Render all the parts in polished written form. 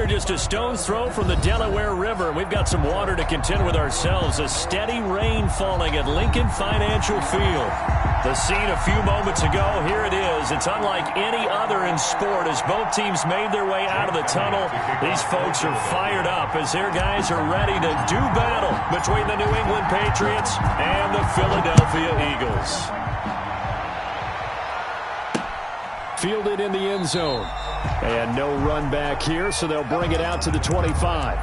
We're just a stone's throw from the Delaware River. We've got some water to contend with ourselves. A steady rain falling at Lincoln Financial Field. The scene a few moments ago, here it is. It's unlike any other in sport as both teams made their way out of the tunnel. These folks are fired up as their guys are ready to do battle between the New England Patriots and the Philadelphia Eagles. Fielded in the end zone. And no run back here, so they'll bring it out to the 25.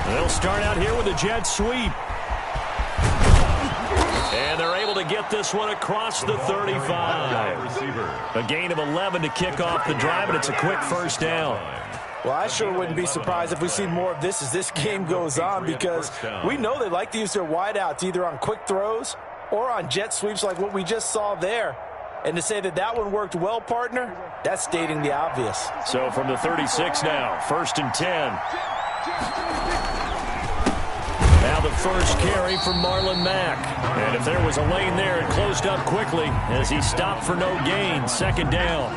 They'll start out here with a jet sweep. And they're able to get this one across the 35. A gain of 11 to kick off the drive, and it's a quick first down. Well, I sure wouldn't be surprised if we see more of this as this game goes on, because we know they like to use their wideouts either on quick throws or on jet sweeps like what we just saw there. And to say that that one worked well, partner, that's stating the obvious. So from the 36 now, 1st and 10. Now the first carry from Marlon Mack. And if there was a lane there, it closed up quickly as he stopped for no gain. 2nd down.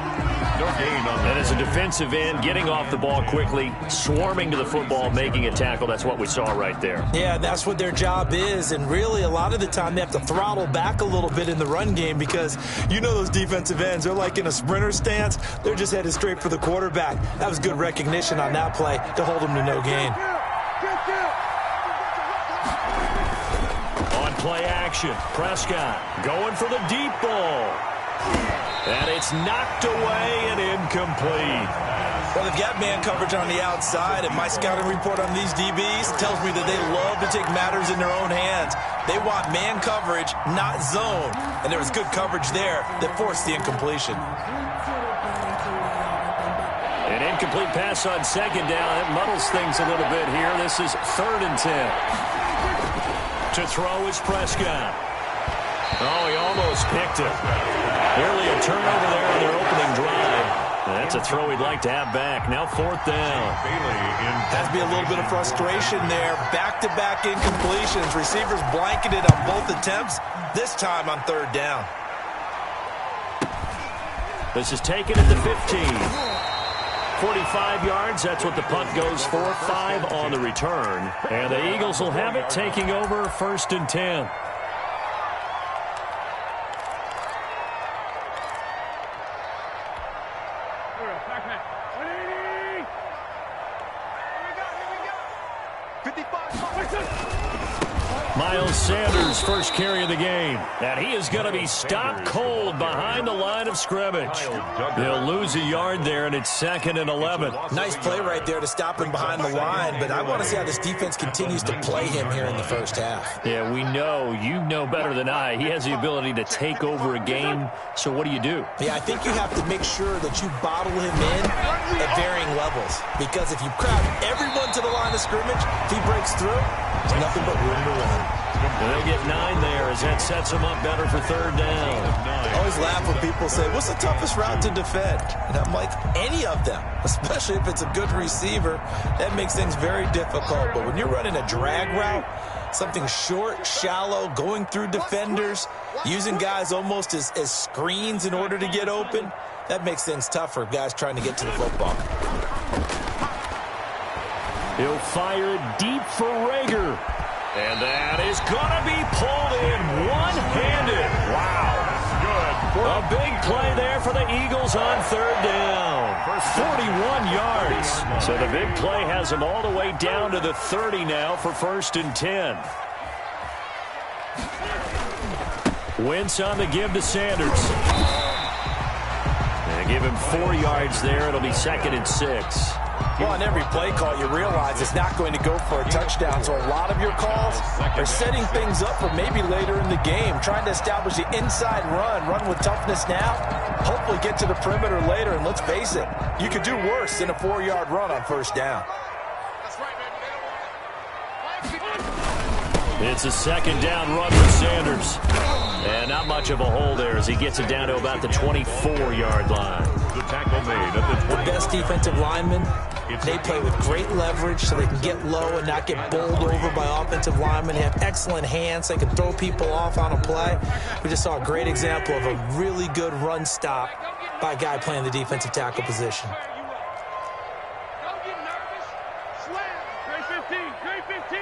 No gain on that. And as a defensive end, getting off the ball quickly, swarming to the football, making a tackle, that's what we saw right there. Yeah, that's what their job is. And really, a lot of the time, they have to throttle back a little bit in the run game because you know those defensive ends, they're like in a sprinter stance. They're just headed straight for the quarterback. That was good recognition on that play to hold them to no gain. Play action. Prescott going for the deep ball. And it's knocked away and incomplete. Well, they've got man coverage on the outside, and my scouting report on these DBs tells me that they love to take matters in their own hands. They want man coverage, not zone. And there was good coverage there that forced the incompletion. An incomplete pass on 2nd down. It muddles things a little bit here. This is 3rd and 10. To throw is Prescott. Oh, he almost picked it. Nearly a turnover there on their opening drive. That's a throw he'd like to have back. Now 4th down. Has to be a little bit of frustration there. Back-to-back incompletions. Receivers blanketed on both attempts. This time on 3rd down. This is taken at the 15. 45 yards, that's what the punt goes for. 5 on the return. And the Eagles will have it, taking over 1st and 10. Miles Sanders, first carry of the game. And he is going to be stopped cold behind the line of scrimmage. They'll lose a yard there, and it's 2nd and 11. Nice play right there to stop him behind the line, but I want to see how this defense continues to play him here in the first half. Yeah, we know. You know better than I. He has the ability to take over a game, so what do you do? Yeah, I think you have to make sure that you bottle him in at varying levels, because if you crowd everyone to the line of scrimmage, if he breaks through, there's nothing but room to run. And they'll get 9 there as that sets them up better for 3rd down. I always laugh when people say, what's the toughest route to defend? And I'm like, any of them, especially if it's a good receiver. That makes things very difficult. But when you're running a drag route, something short, shallow, going through defenders, using guys almost as screens in order to get open, that makes things tough for guys trying to get to the football. He'll fire it deep for Rager. And that is going to be pulled in one-handed. Wow. Good. A big play there for the Eagles on 3rd down. 41 yards. So the big play has them all the way down to the 30 now for 1st and 10. Wentz on the give to Sanders. They give him 4 yards there. It'll be 2nd and 6. Well, on every play call, you realize it's not going to go for a touchdown. So a lot of your calls are setting things up for maybe later in the game, trying to establish the inside run with toughness now, hopefully get to the perimeter later. And let's face it, you could do worse than a 4-yard run on 1st down. It's a second down run for Sanders. And not much of a hole there as he gets it down to about the 24-yard line. The tackle made at the best defensive linemen, they play with great leverage so they can get low and not get bowled over by offensive linemen. They have excellent hands. They can throw people off on a play. We just saw a great example of a really good run stop by a guy playing the defensive tackle position. Don't get nervous. Slam. Trey 15. Trey 15.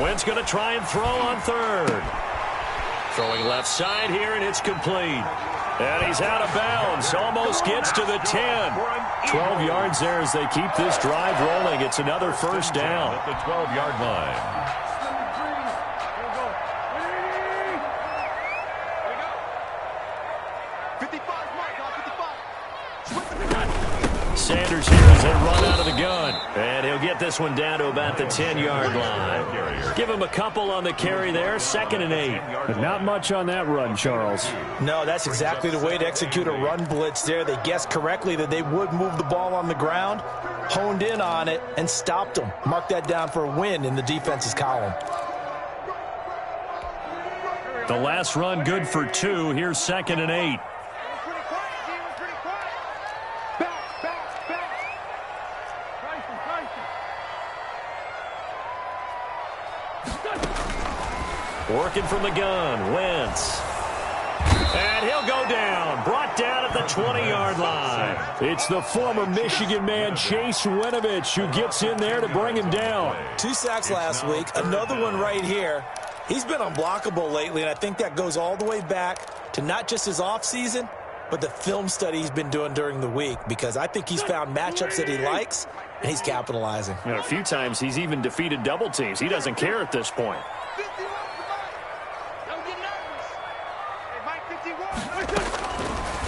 Wentz going to try and throw on third. Throwing left side here, and it's complete. And he's out of bounds. Almost gets to the 10. 12 yards there as they keep this drive rolling. It's another first down. At the 12-yard line. Sanders here as they run out of the gun. And he'll get this one down to about the 10-yard line. Give him a couple on the carry there. 2nd and 8. But not much on that run, Charles. No, that's exactly the way to execute a run blitz there. They guessed correctly that they would move the ball on the ground, honed in on it, and stopped them. Mark that down for a win in the defense's column. The last run good for 2. Here's 2nd and 8. Working from the gun, Wentz. And he'll go down. Brought down at the 20-yard line. It's the former Michigan man, Chase Winovich, who gets in there to bring him down. 2 sacks last week, another one right here. He's been unblockable lately, and I think that goes all the way back to not just his offseason, but the film study he's been doing during the week, because I think he's found matchups that he likes, and he's capitalizing. And a few times he's even defeated double teams. He doesn't care at this point.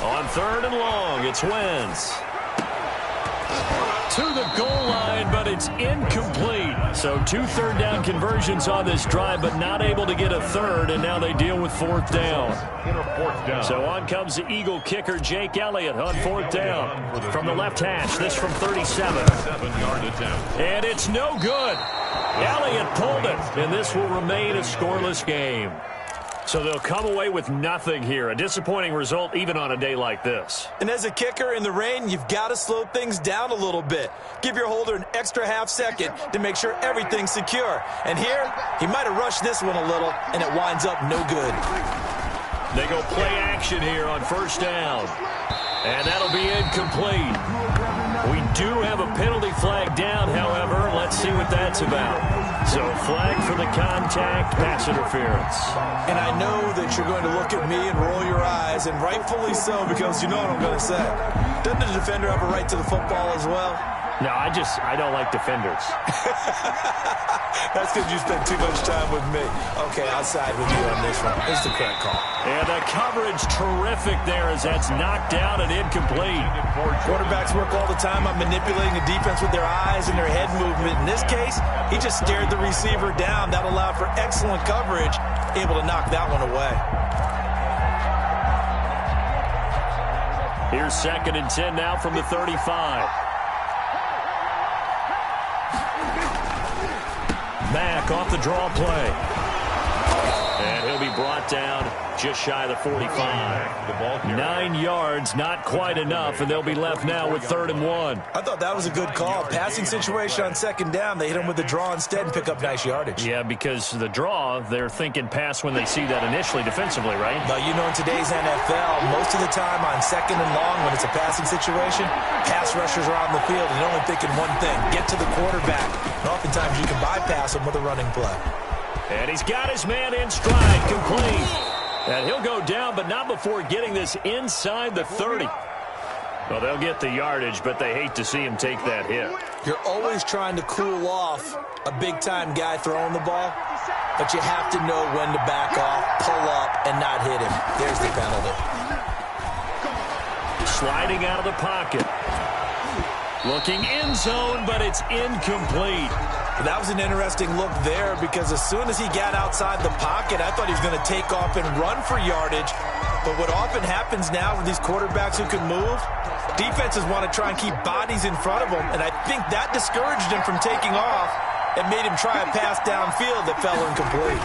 On 3rd and long, it's Wentz. To the goal line, but it's incomplete. So 2 third-down conversions on this drive, but not able to get a third, and now they deal with 4th down. So on comes the Eagle kicker, Jake Elliott, on 4th down. From the left hash, this from 37. And it's no good. Elliott pulled it, and this will remain a scoreless game. So they'll come away with nothing here. A disappointing result even on a day like this. And as a kicker in the rain, you've got to slow things down a little bit. Give your holder an extra half second to make sure everything's secure. And here, he might have rushed this one a little, and it winds up no good. They go play action here on 1st down. And that'll be incomplete. We do have a penalty flag down, however. Let's see what that's about. So flag for the contact, pass interference. And I know that you're going to look at me and roll your eyes, and rightfully so, because you know what I'm going to say. Doesn't the defender have a right to the football as well? No, I don't like defenders. That's because you spend too much time with me. Okay, I'll side with you on this one. It's the correct call. And the coverage terrific there as that's knocked down and incomplete. Quarterbacks work all the time on manipulating the defense with their eyes and their head movement. In this case, he just stared the receiver down. That allowed for excellent coverage, able to knock that one away. Here's 2nd and 10 now from the 35. Mack off the draw play. And he'll be brought down just shy of the 45. 9 yards, not quite enough, and they'll be left now with 3rd and 1. I thought that was a good call. Passing situation on 2nd down. They hit him with the draw instead and pick up nice yardage. Yeah, because the draw, they're thinking pass when they see that initially defensively, right? But you know, in today's NFL, most of the time on 2nd and long, when it's a passing situation, pass rushers are on the field and they're only thinking one thing, get to the quarterback. And oftentimes you can bypass them with a running play. And he's got his man in stride, complete. And he'll go down, but not before getting this inside the 30. Well, they'll get the yardage, but they hate to see him take that hit. You're always trying to cool off a big-time guy throwing the ball, but you have to know when to back off, pull up, and not hit him. There's the penalty. Sliding out of the pocket. Looking end zone, but it's incomplete. That was an interesting look there because as soon as he got outside the pocket, I thought he was going to take off and run for yardage. But what often happens now with these quarterbacks who can move, defenses want to try and keep bodies in front of them, and I think that discouraged him from taking off and made him try a pass downfield that fell incomplete.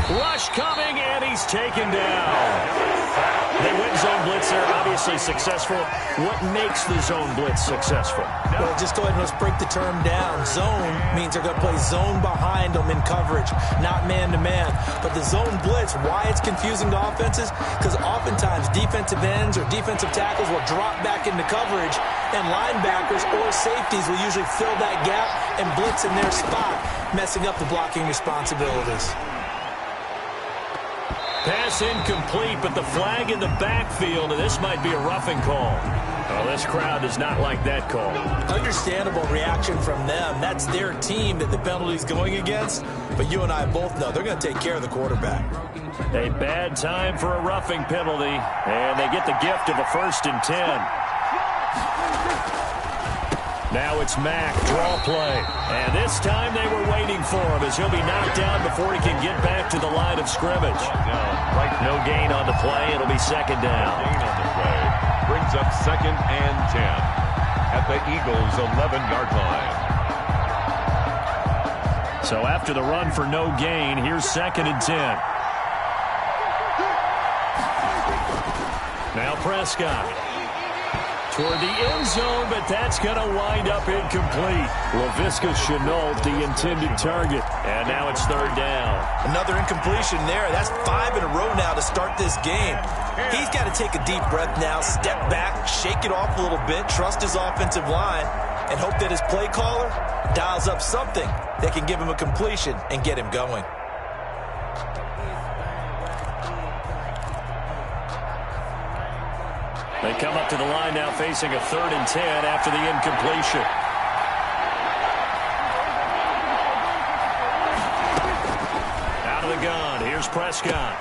Rush coming, and he's taken down. They went zone blitz there, obviously successful. What makes the zone blitz successful? Well, just go ahead and let's break the term down. Zone means they're going to play zone behind them in coverage, not man-to-man. But the zone blitz, why it's confusing to offenses? Because oftentimes defensive ends or defensive tackles will drop back into coverage, and linebackers or safeties will usually fill that gap and blitz in their spot, messing up the blocking responsibilities. Pass incomplete, but the flag in the backfield, and this might be a roughing call. Well, this crowd does not like that call. Understandable reaction from them. That's their team that the penalty's going against. But you and I both know they're going to take care of the quarterback. A bad time for a roughing penalty, and they get the gift of a 1st and 10. Now it's Mack, draw play. And this time they were waiting for him as he'll be knocked down before he can get back to the line of scrimmage. No gain on the play. It'll be 2nd down. Gain on the play brings up 2nd and 10 at the Eagles' 11-yard line. So after the run for no gain, here's 2nd and 10. Now Prescott. Toward the end zone, but that's going to wind up incomplete. Laviska Shenault, the intended target. And now it's 3rd down. Another incompletion there. That's 5 in a row now to start this game. He's got to take a deep breath now, step back, shake it off a little bit, trust his offensive line, and hope that his play caller dials up something that can give him a completion and get him going. They come up to the line now facing a 3rd and 10 after the incompletion. Out of the gun. Here's Prescott.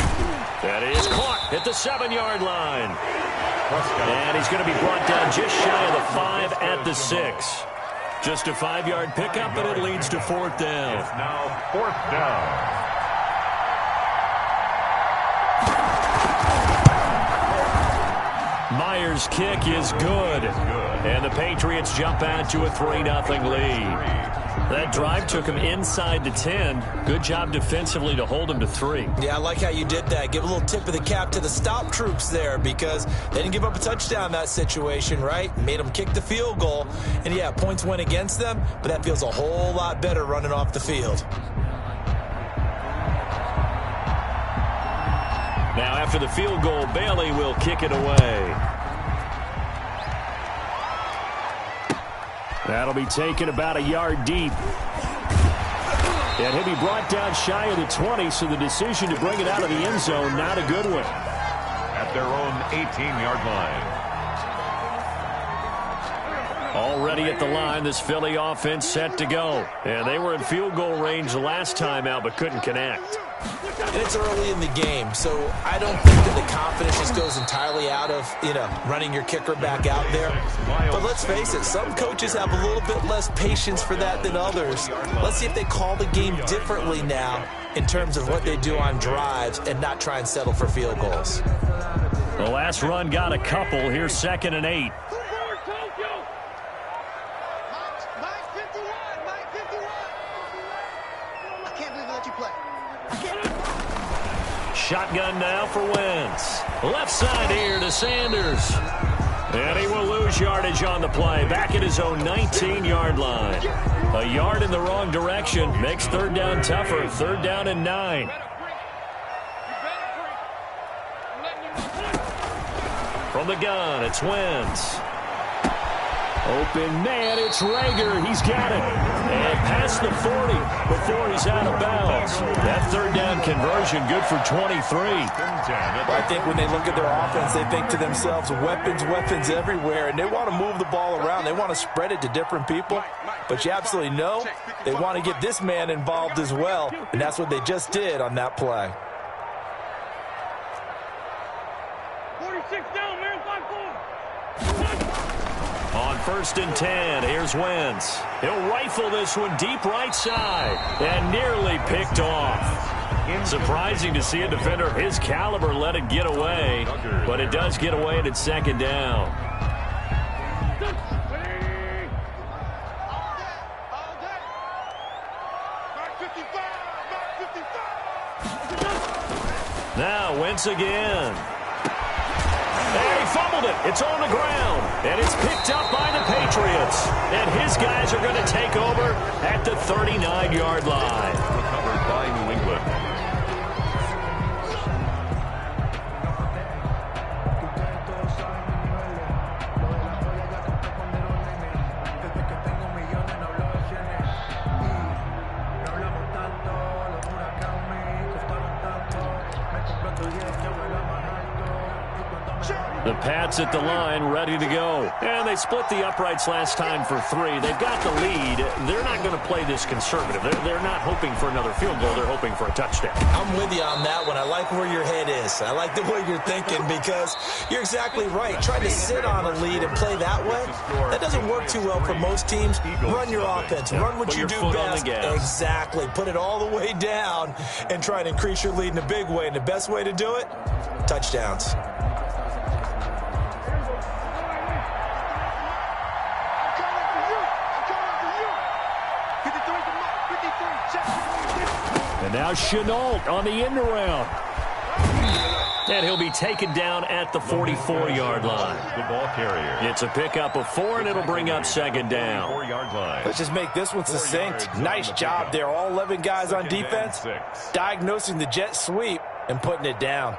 That is caught at the 7-yard line. And he's going to be brought down just shy of the 5 at the 6. Just a 5-yard pickup, and it leads to 4th down. It's now 4th down. Myers' kick is good. And the Patriots jump out to a 3-0 lead. That drive took him inside the 10. Good job defensively to hold him to 3. Yeah, I like how you did that. Give a little tip of the cap to the stop troops there because they didn't give up a touchdown in that situation, right? Made them kick the field goal. And, yeah, points went against them, but that feels a whole lot better running off the field. Now, after the field goal, Bailey will kick it away. That'll be taken about a yard deep. And he'll be brought down shy of the 20, so the decision to bring it out of the end zone, not a good one. At their own 18-yard line. Already at the line, this Philly offense set to go. And they were in field goal range the last time out, but couldn't connect. And it's early in the game, so I don't think that the confidence just goes entirely out of, running your kicker back out there. But let's face it, some coaches have a little bit less patience for that than others. Let's see if they call the game differently now in terms of what they do on drives and not try and settle for field goals. The last run got a couple. Here's 2nd and 8. Shotgun now for Wentz. Left side here to Sanders. And he will lose yardage on the play. Back at his own 19-yard line. A yard in the wrong direction. Makes 3rd down tougher. 3rd down and 9. From the gun, it's Wentz. Open man, it's Rager. He's got it. And past the 40 before he's out of bounds. That 3rd down conversion good for 23. I think when they look at their offense, they think to themselves, weapons everywhere, and they want to move the ball around. They want to spread it to different people. But you absolutely know they want to get this man involved as well, and that's what they just did on that play. 46 down, man, 5-4. On 1st and 10, here's Wentz. He'll rifle this one deep right side and nearly picked off. Surprising to see a defender of his caliber let it get away, but it does get away and it's second down. Now Wentz again. And he fumbled it. It's on the ground. And it's picked up by the Patriots. And his guys are going to take over at the 39-yard line. Recovered by New England. The Pats at the line, ready to go. And they split the uprights last time for 3. They've got the lead. They're not going to play this conservative. They're not hoping for another field goal. They're hoping for a touchdown. I'm with you on that one. I like where your head is. I like the way you're thinking because you're exactly right. Trying to sit on a lead and play that way, that doesn't work too well for most teams. Run your offense. Run what you do best. Exactly. Put it all the way down and try to increase your lead in a big way. And the best way to do it, touchdowns. And now Chenault on the end around. And he'll be taken down at the 44-yard line. The ball carrier. It's a pickup of 4, and it'll bring up second down. 4-yard line. Let's just make this one succinct. Nice job there. All 11 guys on defense diagnosing the jet sweep and putting it down.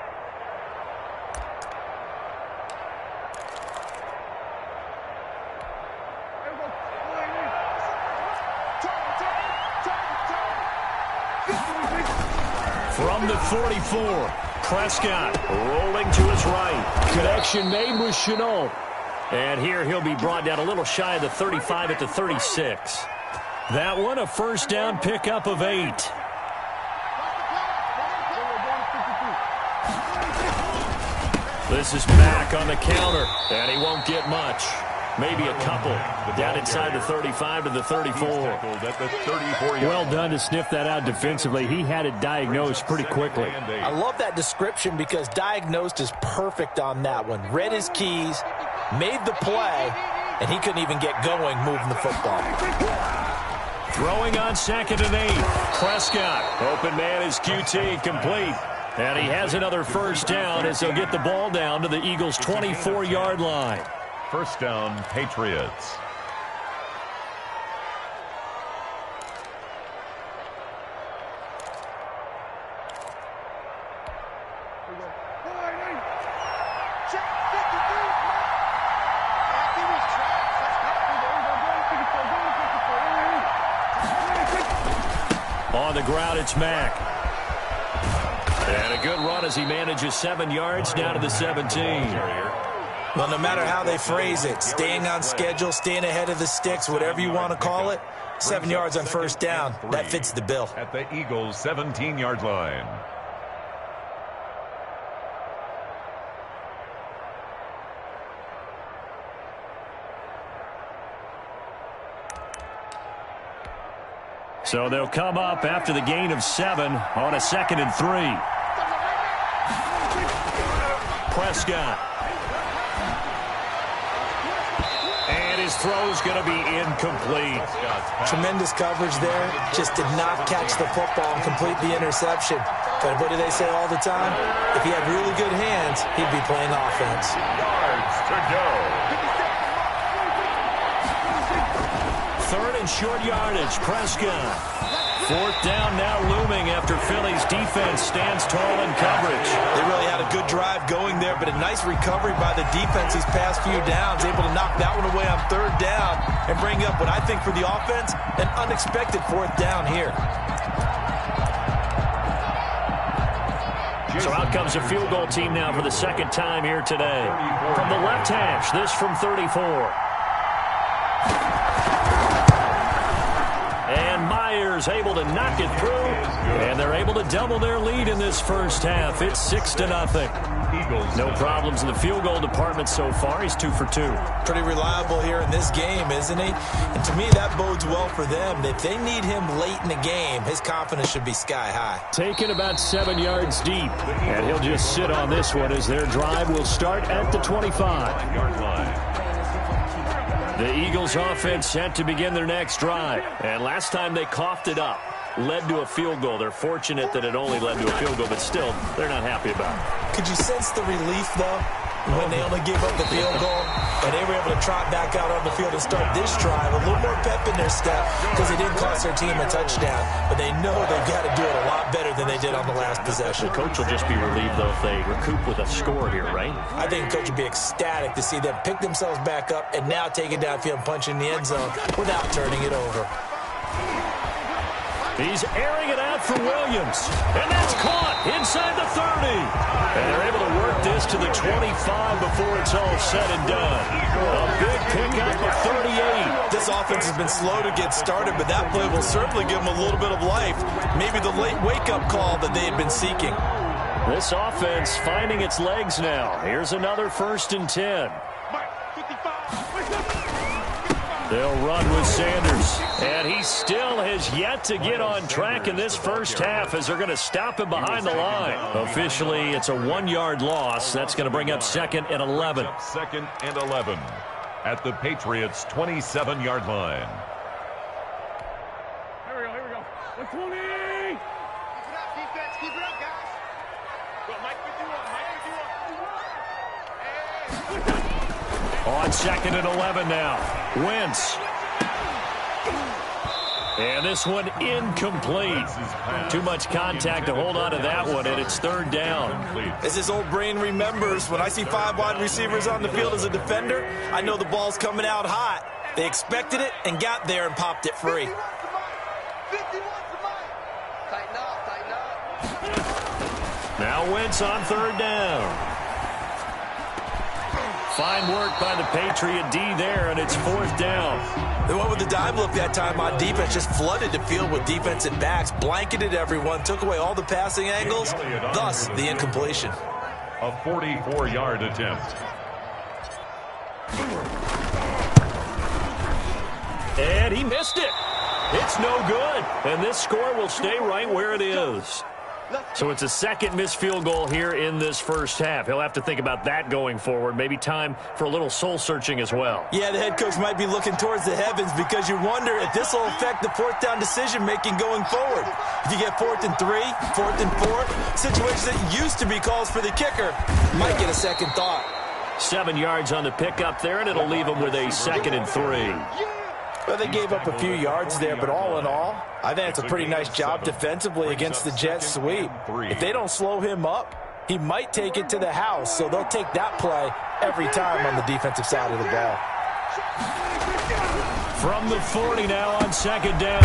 From the 44, Prescott rolling to his right. Connection made with Chenault. And here he'll be brought down a little shy of the 35 at the 36. That one a first down pickup of 8. This is back on the counter, and he won't get much. Maybe a couple. Down inside the 35 to the 34. Well done to sniff that out defensively. He had it diagnosed pretty quickly. I love that description because diagnosed is perfect on that one. Read his keys, made the play, and he couldn't even get going moving the football. Throwing on 2nd and 8. Prescott. Open man is QT, complete. And he has another first down as he'll get the ball down to the Eagles' 24-yard line. First down, Patriots. On the ground, it's Mack. And a good run as he manages 7 yards down to the 17. Well, no matter how they phrase it, staying on schedule, staying ahead of the sticks, whatever you want to call it, 7 yards on first down, that fits the bill. At the Eagles' 17-yard line. So they'll come up after the gain of 7 on a 2nd and 3. Prescott. And his throw's going to be incomplete. Tremendous coverage there. Just did not catch the football and complete the interception. But what do they say all the time? If he had really good hands, he'd be playing offense. Yards to go. 3rd and short yardage. Prescott. 4th down now looming after Philly's defense stands tall in coverage. They really had a good drive going there, but a nice recovery by the defense these past few downs, able to knock that one away on 3rd down and bring up what I think for the offense, an unexpected 4th down here. So out comes a field goal team now for the 2nd time here today. From the left hash, this from 34. And Myers able to knock it through, and they're able to double their lead in this first half. It's 6-0. Eagles. No problems in the field goal department so far. He's 2 for 2. Pretty reliable here in this game, isn't he? And to me, that bodes well for them. If they need him late in the game, his confidence should be sky high. Taken about 7 yards deep. And he'll just sit on this one as their drive will start at the 25-yard line. The Eagles offense set to begin their next drive. And last time they coughed it up, led to a field goal. They're fortunate that it only led to a field goal, but still, they're not happy about it. Could you sense the relief, though, when they only gave up the field goal and they were able to trot back out on the field and start this drive? A little more pep in their step because they didn't cost their team a touchdown, but they know they've got to do it a lot better than they did on the last possession. The coach will just be relieved, though, if they recoup with a score here, right? I think the coach would be ecstatic to see them pick themselves back up and now take it downfield and punch in the end zone without turning it over. He's airing it out for Williams. And that's caught inside the 30. And they're able to work this to the 25 before it's all said and done. A big pickup of 38. This offense has been slow to get started, but that play will certainly give them a little bit of life. Maybe the late wake-up call that they had been seeking. This offense finding its legs now. Here's another 1st and 10. They'll run with Sanders. And he still has yet to get on track in this first half as they're going to stop him behind the line. Officially, it's a 1-yard loss. That's going to bring up 2nd and 11. 2nd and 11 at the Patriots' 27-yard line. Here we go. 120. Keep it up, defense. Keep it up, guys. Go, Mike 51. On 2nd and 11 now. Wentz. And this one incomplete. Too much contact to hold on to that one, and it's 3rd down. As his old brain remembers, when I see 5 wide receivers on the field as a defender, I know the ball's coming out hot. They expected it and got there and popped it free. Now Wentz on 3rd down. Fine work by the Patriot D there, and it's 4th down. They went with the dime look that time on defense, just flooded the field with defensive backs, blanketed everyone, took away all the passing angles, thus the incompletion. A 44-yard attempt. And he missed it. It's no good. And this score will stay right where it is. So it's a 2nd missed field goal here in this first half. He'll have to think about that going forward. Maybe time for a little soul-searching as well. Yeah, the head coach might be looking towards the heavens because you wonder if this will affect the 4th down decision-making going forward. If you get 4th and 3, 4th and 4, situations that used to be calls for the kicker might get a second thought. 7 yards on the pickup there, and it'll leave him with a 2nd and 3. Well, they gave up a few yards there, but all in all, I think it's a pretty nice job defensively against the Jets sweep. If they don't slow him up, he might take it to the house, so they'll take that play every time on the defensive side of the ball. From the 40 now on 2nd down.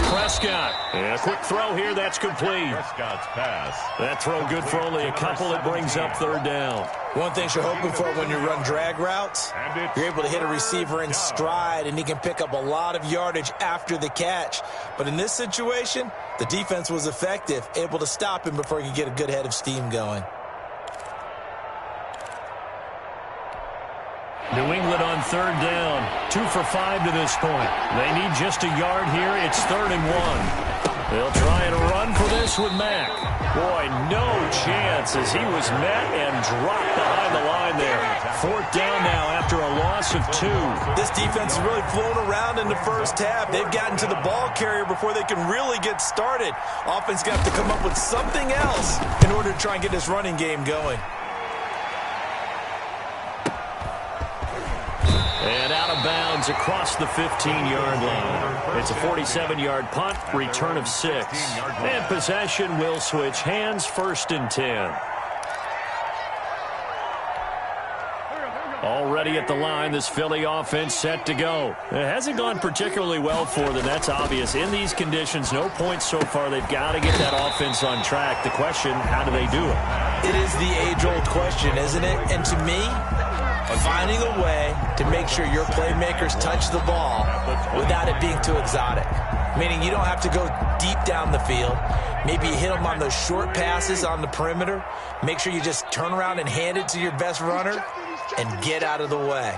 Prescott. And a quick throw here. That's complete. Prescott's pass. That throw good for only a couple. It brings up 3rd down. One thing you're hoping for when you run drag routes, you're able to hit a receiver in stride, and he can pick up a lot of yardage after the catch. But in this situation, the defense was effective, able to stop him before he could get a good head of steam going. New England on 3rd down. 2 for 5 to this point. They need just a yard here. It's 3rd and 1. They'll try and run for this with Mack. Boy, no chance as he was met and dropped behind the line there. 4th down now after a loss of 2. This defense has really flown around in the first half. They've gotten to the ball carrier before they can really get started. Offense got to come up with something else in order to try and get this running game going. And out of bounds across the 15-yard line. It's a 47-yard punt, return of 6. And possession will switch hands, 1st and 10. Already at the line, this Philly offense set to go. It hasn't gone particularly well for them, that's obvious. In these conditions, no points so far. They've got to get that offense on track. The question, how do they do it? It is the age-old question, isn't it? And to me, finding a way to make sure your playmakers touch the ball without it being too exotic. meaning you don't have to go deep down the field. Maybe you hit them on those short passes on the perimeter. Make sure you just turn around and hand it to your best runner and get out of the way.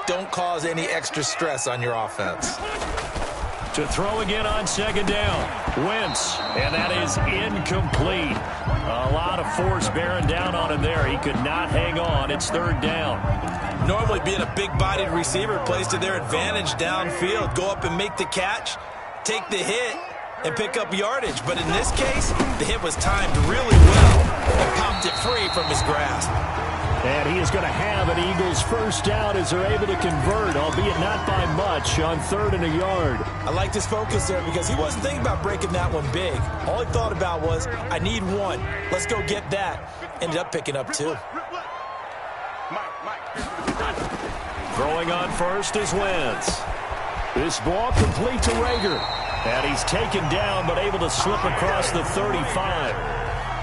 Don't cause any extra stress on your offense. To throw again on second down. Wentz, and that is incomplete. A lot of force bearing down on him there. He could not hang on. It's third down. Normally being a big-bodied receiver plays to their advantage downfield. Go up and make the catch, take the hit, and pick up yardage. But in this case, the hit was timed really well and popped it free from his grasp. And he is going to have an Eagles first down as they're able to convert, albeit not by much, on 3rd and a yard. I liked his focus there because he wasn't thinking about breaking that one big. All he thought about was, I need one. Let's go get that. Ended up picking up 2. Throwing on first is Wentz. This ball complete to Rager. And he's taken down but able to slip across the 35.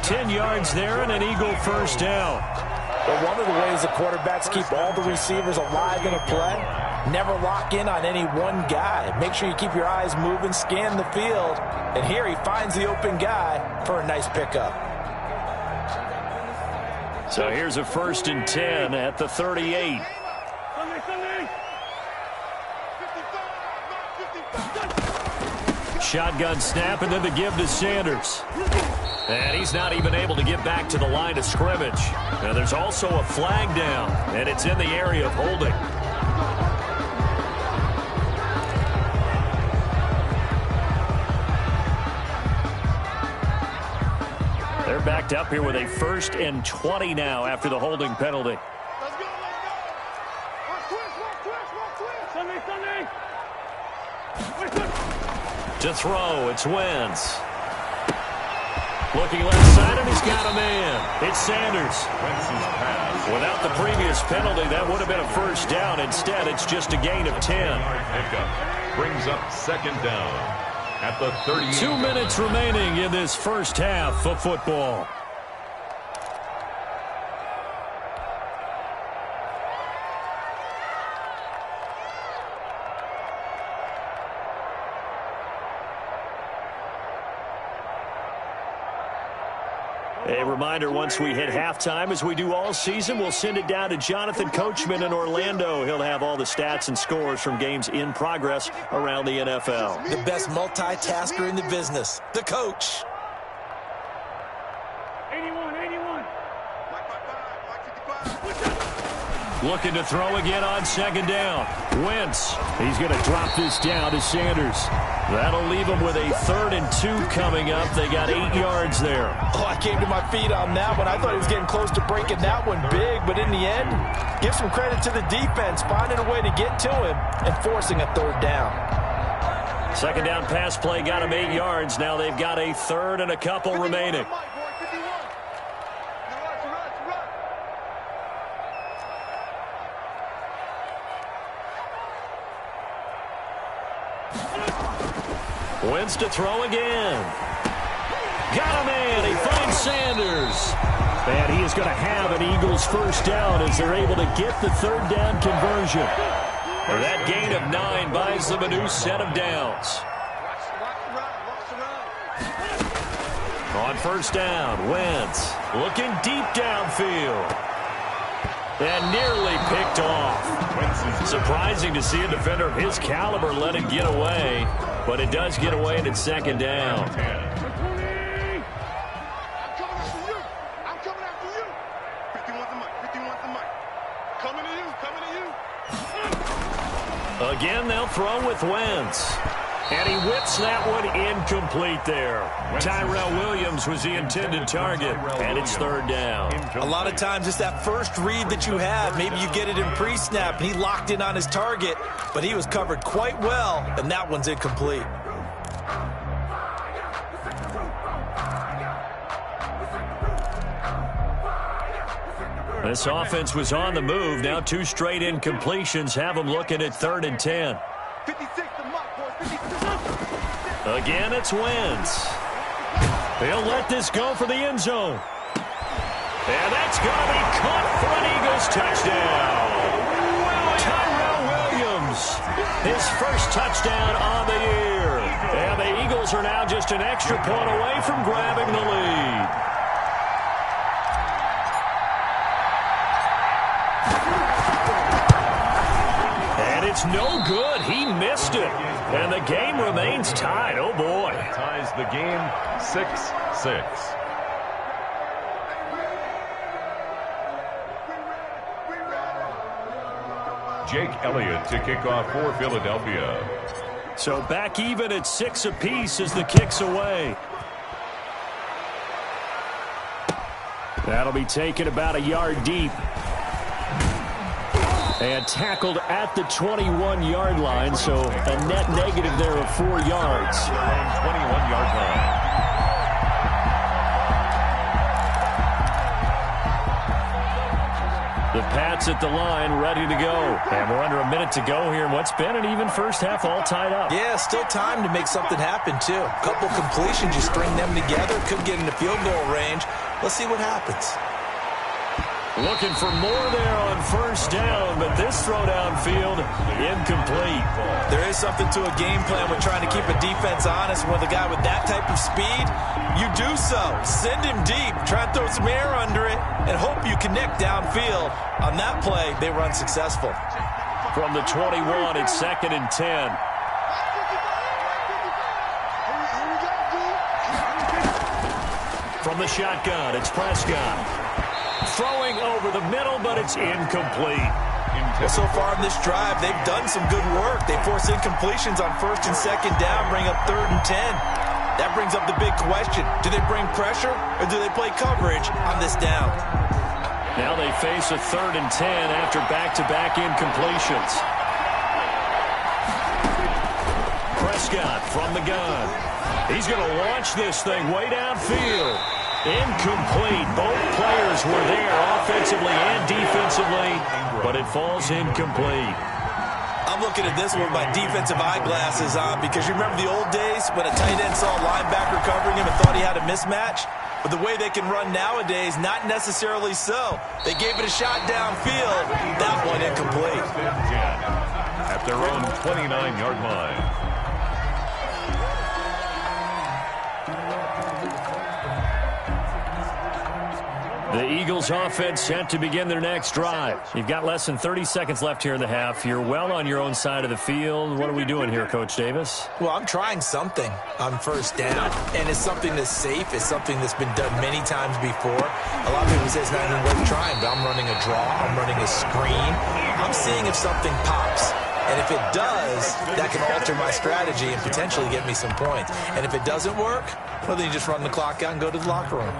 10 yards there and an Eagle first down. But one of the ways the quarterbacks keep all the receivers alive in a play, never lock in on any one guy. Make sure you keep your eyes moving, scan the field. And here he finds the open guy for a nice pickup. So here's a 1st and 10 at the 38. Shotgun snap and then the give to Sanders. And he's not even able to get back to the line of scrimmage. Now there's also a flag down, and it's in the area of holding. They're backed up here with a 1st and 20 now after the holding penalty. Let's go, Sunday. To throw, it's Wentz. Looking left side, and he's got a man. It's Sanders. Without the previous penalty, that would have been a first down. Instead, it's just a gain of 10. Brings up 2nd down at the 38. 2 minutes remaining in this first half of football. A reminder, once we hit halftime, as we do all season, we'll send it down to Jonathan Coachman in Orlando. He'll have all the stats and scores from games in progress around the NFL. The best multitasker in the business, the coach. 81. Looking to throw again on second down. Wentz. He's going to drop this down to Sanders. That'll leave him with a 3rd and 2 coming up. They got 8 yards there. Oh, I came to my feet on that one. I thought he was getting close to breaking that one big, but in the end, give some credit to the defense, finding a way to get to him and forcing a 3rd down. Second down pass play got him 8 yards. Now they've got a 3rd and a couple remaining. Wentz to throw again. Got a man. He finds Sanders. And he is going to have an Eagles first down as they're able to get the 3rd down conversion. That gain of 9 buys them a new set of downs. On first down, Wentz looking deep downfield. And nearly picked off. Surprising to see a defender of his caliber let it get away. But it does get away and it's 2nd down. I'm coming after you. 51's the mic. Coming to you. Again, they'll throw with Wentz. And he whips that one incomplete there. Tyrell Williams was the intended target, and it's 3rd down. A lot of times it's that first read that you have. Maybe you get it in pre-snap, and he locked in on his target, but he was covered quite well, and that one's incomplete. This offense was on the move. Now 2 straight incompletions have them looking at 3rd and 10. 56 the mark, boys. 56. Again, it's Wentz. He'll let this go for the end zone. And that's going to be caught for an Eagles touchdown. Tyrell Williams, his first touchdown on the year. And just an extra point away from grabbing the lead. And it's no good. He missed it. And the game remains tied. Oh, boy. Ties the game 6-6. Jake Elliott to kick off for Philadelphia. So back even at 6 apiece as the kick's away. That'll be taken about a yard deep. And tackled at the 21-yard line, so a net negative there of 4 yards. 21-yard line. The Pats at the line, ready to go. And we're under a minute to go here in what's been an even first half, all tied up. Yeah, still time to make something happen, too. A couple completions, you string them together, could get into field goal range. Let's see what happens. Looking for more there on first down, but this throw downfield, incomplete. There is something to a game plan with trying to keep a defense honest. With a guy with that type of speed, you do so. Send him deep, try and throw some air under it, and hope you connect downfield. On that play, they were unsuccessful. From the 21, it's 2nd and 10. From the shotgun, it's Prescott. Throwing over the middle, but it's incomplete. Well, so far in this drive, they've done some good work. They force incompletions on 1st and 2nd down, bring up 3rd and 10. That brings up the big question. Do they bring pressure, or do they play coverage on this down? Now they face a 3rd and 10 after back-to-back incompletions. Prescott from the gun. He's going to launch this thing way downfield. Incomplete. Both players were there offensively and defensively, but it falls incomplete. I'm looking at this one with my defensive eyeglasses on because you remember the old days when a tight end saw a linebacker covering him and thought he had a mismatch? But the way they can run nowadays, not necessarily so. They gave it a shot downfield. That one incomplete. At their own 29-yard line. The Eagles offense set to begin their next drive. You've got less than 30 seconds left here in the half. You're well on your own side of the field. What are we doing here, Coach Davis? Well, I'm trying something on first down, and it's something that's safe. It's something that's been done many times before. A lot of people say it's not even worth trying, but I'm running a draw. I'm running a screen. I'm seeing if something pops. And if it does, that can alter my strategy and potentially get me some points. And if it doesn't work, well, then you just run the clock out and go to the locker room.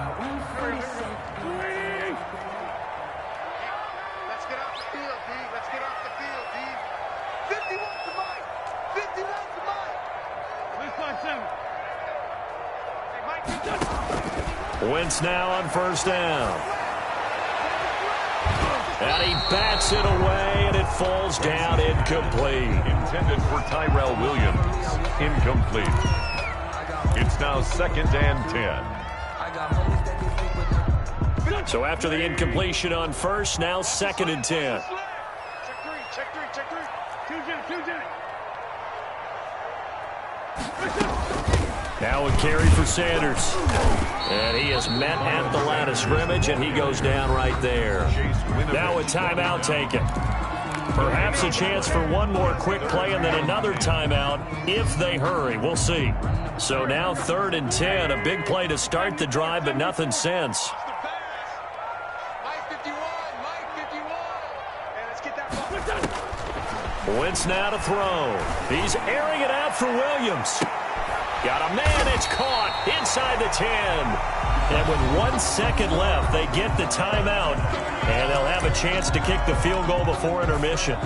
Wentz now on first down. And he bats it away, and it falls down incomplete. Intended for Tyrell Williams. Incomplete. It's now 2nd and 10. So after the incompletion on first, now 2nd and 10. Check three. Two, Jimmy. Now a carry for Sanders. And he is met at the line of scrimmage, and he goes down right there. Now a timeout taken. Perhaps a chance for one more quick play and then another timeout if they hurry. We'll see. So now 3rd and 10. A big play to start the drive, but nothing since. Wentz now to throw. He's airing it out for Williams. Got a man, it's caught inside the 10. And with 1 second left, they get the timeout, and they'll have a chance to kick the field goal before intermission.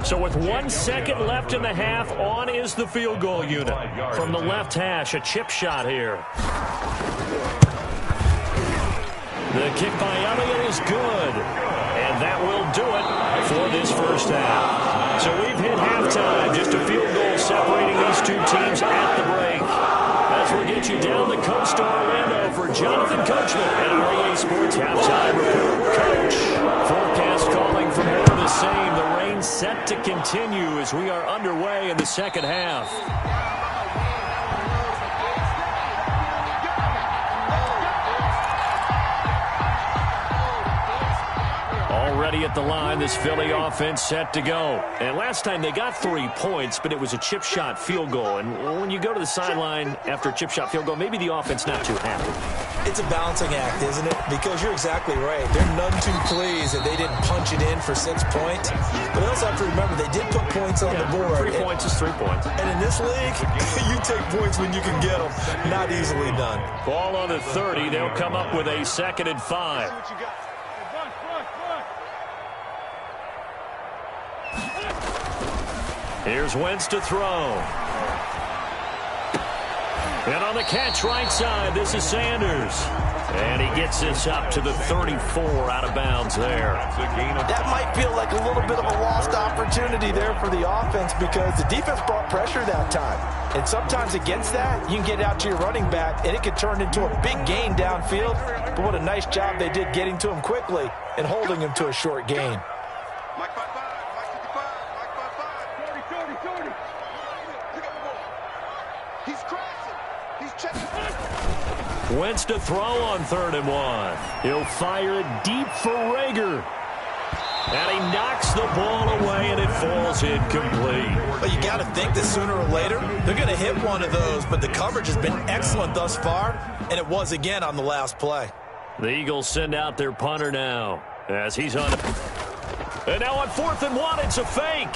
So with 1 second left in the half, on is the field goal unit. From the left hash, a chip shot here. The kick by Elliott is good. And that will do it for this first half. So we've hit halftime. Just a field goal separating these two teams at the break. As we get you down the coast to Orlando for Jonathan Coachman at our EA Sports Halftime Report. Coach, forecast calling for more of the the same. The rain set to continue as we are underway in the second half. Already at the line, this Philly offense set to go. And last time they got 3 points, but it was a chip shot field goal. And when you go to the sideline after a chip shot field goal, maybe the offense not too happy. It's a balancing act, isn't it? Because you're exactly right. They're none too pleased that they didn't punch it in for 6 points. But they also have to remember they did put points on the board. 3 points is 3 points. And in this league, you take points when you can get them. Not easily done. Ball on the 30. They'll come up with a 2nd and 5. Here's Wentz to throw. And on the catch right side, this is Sanders. And he gets this up to the 34 out of bounds there. That might feel like a little bit of a lost opportunity there for the offense because the defense brought pressure that time. And sometimes against that, you can get out to your running back, and it could turn into a big gain downfield. But what a nice job they did getting to him quickly and holding him to a short gain. Wentz to throw on 3rd and 1. He'll fire it deep for Rager. And he knocks the ball away, and it falls incomplete. But you got to think that sooner or later, they're going to hit one of those. But the coverage has been excellent thus far, and it was again on the last play. The Eagles send out their punter now as he's on. And now on 4th and 1, it's a fake.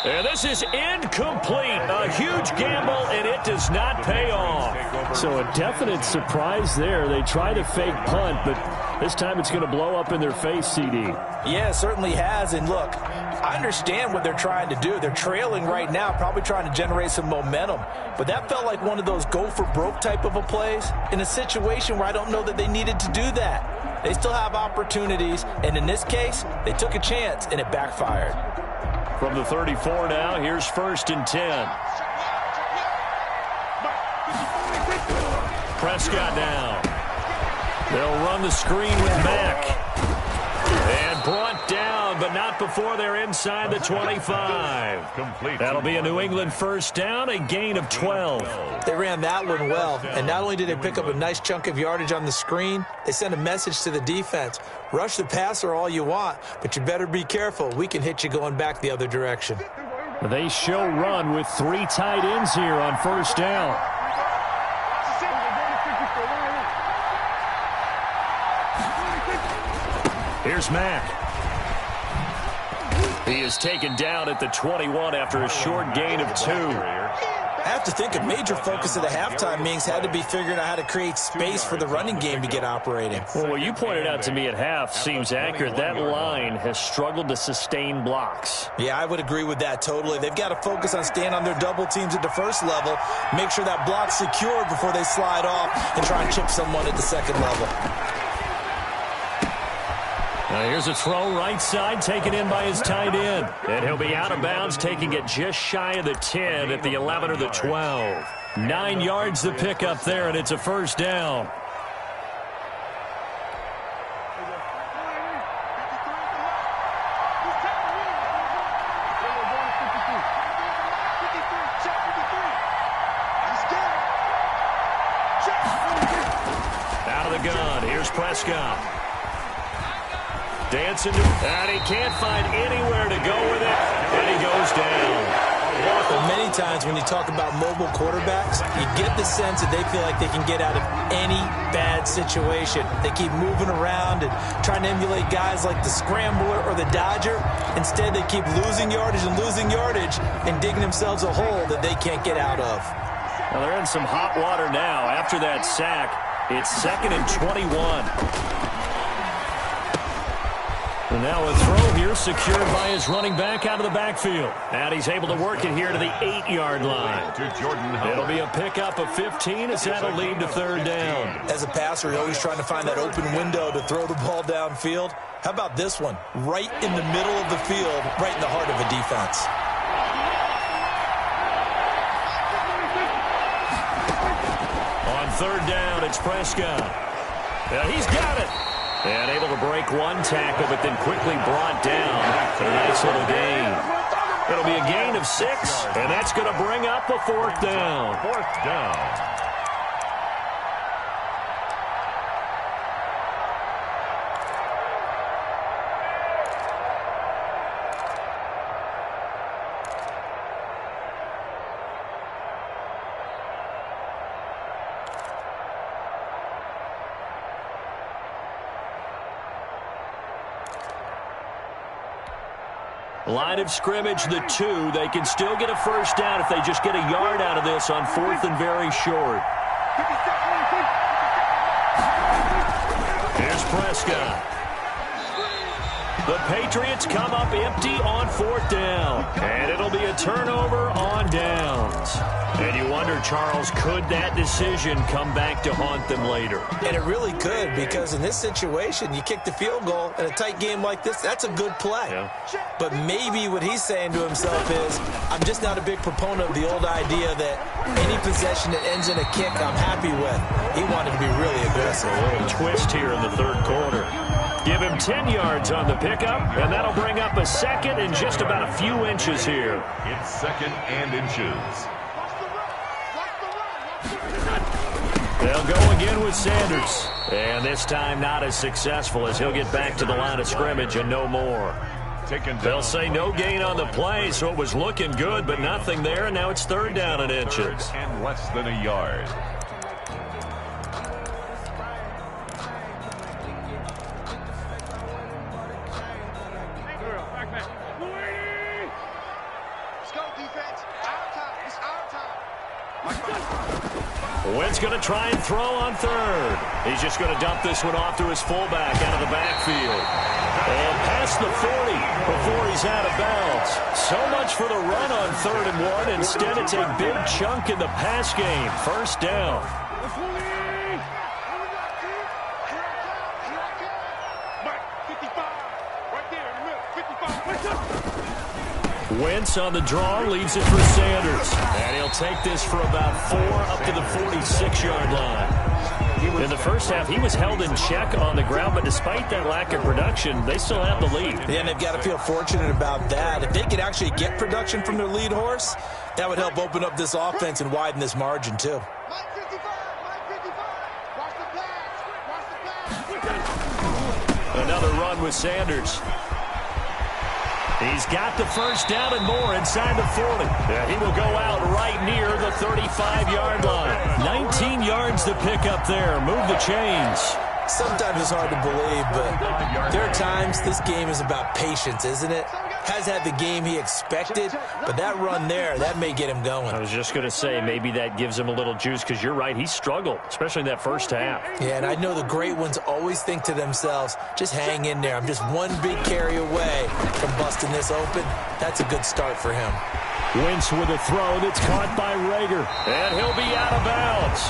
And this is incomplete. A huge gamble, and it does not pay off. So a definite surprise there. They try to fake punt, but this time it's going to blow up in their face, CD. Yeah, it certainly has. And look, I understand what they're trying to do. They're trailing right now, probably trying to generate some momentum. But that felt like one of those go-for-broke type of a plays in a situation where I don't know that they needed to do that. They still have opportunities, and in this case, they took a chance, and it backfired. From the 34 now, here's 1st and 10. Prescott now. They'll run the screen with Mack. And brought down, but not before they're inside the 25. That'll be a New England 1st down, a gain of 12. They ran that one well, and not only did they pick up a nice chunk of yardage on the screen, they sent a message to the defense. Rush the passer all you want, but you better be careful. We can hit you going back the other direction. They show run with 3 tight ends here on 1st down. Here's Mack. He is taken down at the 21 after a short gain of 2. I have to think a major focus of the halftime meetings had to be figuring out how to create space for the running game to get operating. Well, what you pointed out to me at half seems accurate. That line has struggled to sustain blocks. Yeah, I would agree with that totally. They've got to focus on staying on their double teams at the first level, make sure that block's secured before they slide off and try and chip someone at the second level. Now here's a throw right side taken in by his tight end. And he'll be out of bounds, taking it just shy of the 10 at the 11 or the 12. 9 yards to pick up there, and it's a 1st down. Out of the gun, here's Prescott. Dancing, and he can't find anywhere to go with it, and he goes down. Well, many times when you talk about mobile quarterbacks, you get the sense that they feel like they can get out of any bad situation. They keep moving around and trying to emulate guys like the Scrambler or the Dodger. Instead, they keep losing yardage and digging themselves a hole that they can't get out of. Well, they're in some hot water now. After that sack, it's 2nd and 21. And now a throw here secured by his running back out of the backfield. And he's able to work it here to the 8-yard line. It'll be a pickup of 15 as that'll lead to 3rd down. As a passer, you're always trying to find that open window to throw the ball downfield. How about this one? Right in the middle of the field, right in the heart of a defense. On 3rd down, it's Prescott. He's got it. And able to break one tackle, but then quickly brought down for a nice little gain. It'll be a gain of 6, and that's going to bring up a 4th down. 4th down. Line of scrimmage, the 2. They can still get a 1st down if they just get a yard out of this on 4th and very short. Here's Prescott. The Patriots come up empty on 4th down. And it'll be a turnover on downs. And you wonder, Charles, could that decision come back to haunt them later? And it really could, because in this situation, you kick the field goal in a tight game like this, that's a good play. Yeah. But maybe what he's saying to himself is, I'm just not a big proponent of the old idea that any possession that ends in a kick I'm happy with. He wanted to be really aggressive. A little twist here in the 3rd quarter. Give him 10 yards on the pickup, and that'll bring up a 2nd and just about a few inches here. It's 2nd and inches. They'll go again with Sanders. And this time not as successful, as he'll get back to the line of scrimmage and no more. They'll say no gain on the play, so it was looking good, but nothing there, and now it's 3rd down and inches. And less than a yard. Wentz going to try and throw on 3rd. He's just going to dump this one off to his fullback out of the backfield. And past the 40 before he's out of bounds. So much for the run on 3rd and 1. Instead, it's a big chunk in the pass game. 1st down. Wentz on the draw, leaves it for Sanders. And he'll take this for about 4 up to the 46-yard line. In the first half, he was held in check on the ground, but despite that lack of production, they still have the lead. Yeah, and they've got to feel fortunate about that. If they could actually get production from their lead horse, that would help open up this offense and widen this margin, too. Another run with Sanders. He's got the 1st down and more inside the 40. And he will go out right near the 35-yard line. 19 yards to pick up there. Move the chains. Sometimes it's hard to believe, but there are times this game is about patience, isn't it? Has had the game he expected, but that run there, that may get him going. I was just going to say, maybe that gives him a little juice, because you're right, he struggled, especially in that first half. Yeah, and I know the great ones always think to themselves, just hang in there. I'm just one big carry away from busting this open. That's a good start for him. Wentz with a throw that's caught by Rager. And he'll be out of bounds.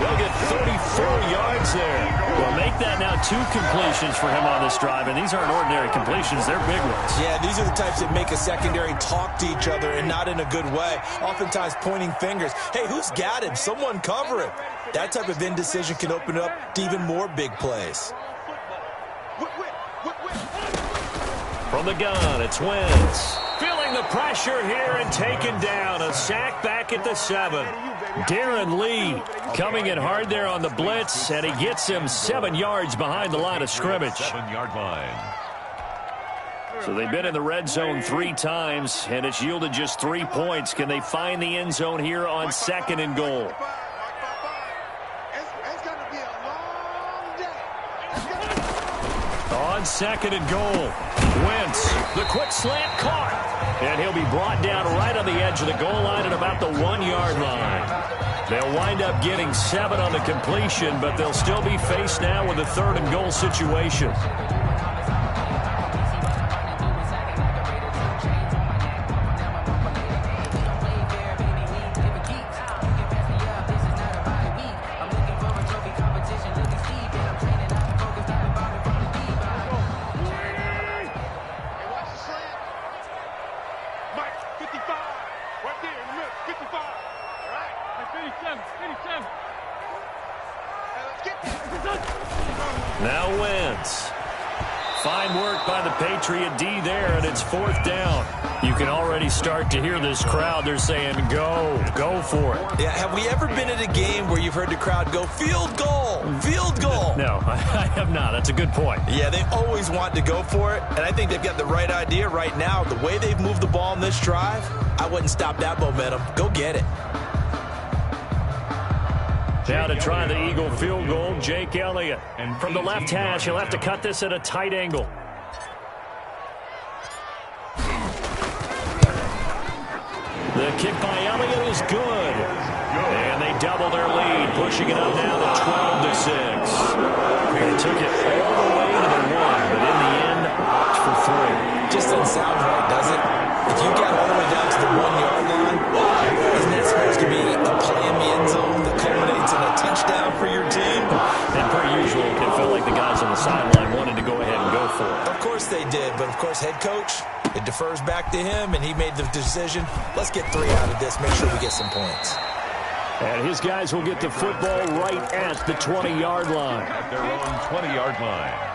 They'll get 34 yards there. Well, make that now 2 completions for him on this drive. And these aren't ordinary completions. They're big ones. Yeah, these are the types that make a secondary talk to each other, and not in a good way. Oftentimes pointing fingers. Hey, who's got him? Someone cover him. That type of indecision can open up to even more big plays. From the gun, it's Wentz. Feeling the pressure here and taken down. A sack back at the 7. Darren Lee coming in hard there on the blitz, and he gets him 7 yards behind the line of scrimmage. 7-yard line. So they've been in the red zone 3 times, and it's yielded just 3 points. Can they find the end zone here on 2nd and goal? On 2nd and goal, Wentz, the quick slant caught. And he'll be brought down right on the edge of the goal line at about the 1-yard line. They'll wind up getting 7 on the completion, but they'll still be faced now with a 3rd and goal situation. Now Wentz. Fine work by the Patriot D there, and it's 4th down. You can already start to hear this crowd. They're saying, go for it. Yeah, have we ever been at a game where you've heard the crowd go, field goal, field goal? No, I have not. That's a good point. Yeah, they always want to go for it, and I think they've got the right idea right now. The way they've moved the ball in this drive, I wouldn't stop that momentum. Go get it. Now to try the Eagle field goal, Jake Elliott. And from the left hash, he'll have to cut this at a tight angle. The kick by Elliott is good. And they double their lead, pushing it up now to 12-6. They took it all the way to the 1, but in the end, opt for 3. Just doesn't sound right, does it? If you get all the way down to the 1-yard line, isn't that supposed to be a play in the end zone that culminates in a touchdown for your team? And per usual, it felt like the guys on the sideline wanted to go ahead and go for it. Of course they did, but of course head coach, it defers back to him, and he made the decision. Let's get 3 out of this, make sure we get some points. And his guys will get the football right at the 20-yard line. At their own 20-yard line.